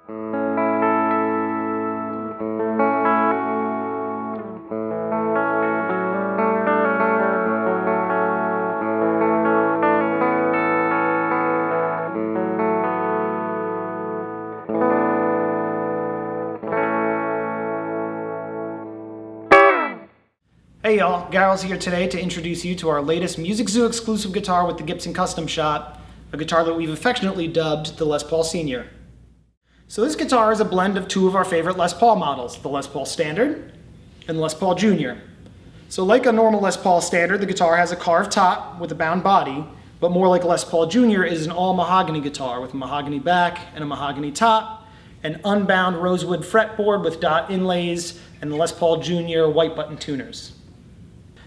Hey y'all, Garol's here today to introduce you to our latest Music Zoo exclusive guitar with the Gibson Custom Shop, a guitar that we've affectionately dubbed the Les Paul Senior. So this guitar is a blend of two of our favorite Les Paul models, the Les Paul Standard and the Les Paul Junior. So like a normal Les Paul Standard, the guitar has a carved top with a bound body, but more like Les Paul Junior is an all mahogany guitar with a mahogany back and a mahogany top, an unbound rosewood fretboard with dot inlays, and the Les Paul Junior white button tuners.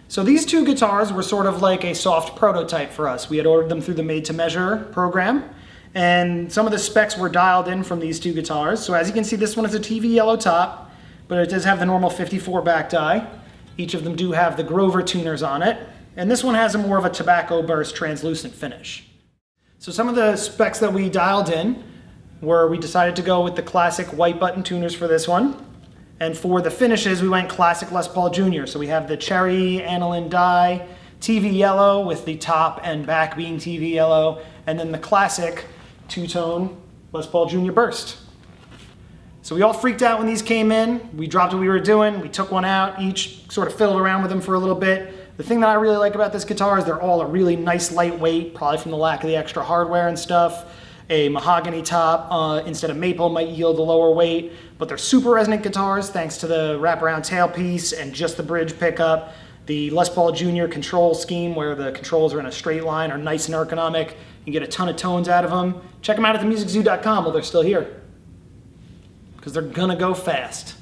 So these two guitars were sort of like a soft prototype for us. We had ordered them through the Made to Measure program, and some of the specs were dialed in from these two guitars. So as you can see, this one is a TV yellow top, but it does have the normal 54 back die. Each of them do have the Grover tuners on it, and this one has a more of a tobacco burst translucent finish. So some of the specs that we dialed in were, we decided to go with the classic white button tuners for this one. And for the finishes, we went classic Les Paul Junior. So we have the cherry aniline dye, TV yellow with the top and back being TV yellow, and then the classic two-tone Les Paul Junior burst. So we all freaked out when these came in. We dropped what we were doing. We took one out, each sort of fiddled around with them for a little bit. The thing that I really like about this guitar is they're all a really nice lightweight, probably from the lack of the extra hardware and stuff. A mahogany top instead of maple might yield a lower weight, but they're super resonant guitars thanks to the wraparound tailpiece and just the bridge pickup. The Les Paul Junior control scheme, where the controls are in a straight line, are nice and ergonomic. You get a ton of tones out of them. Check them out at themusiczoo.com while they're still here, because they're gonna go fast.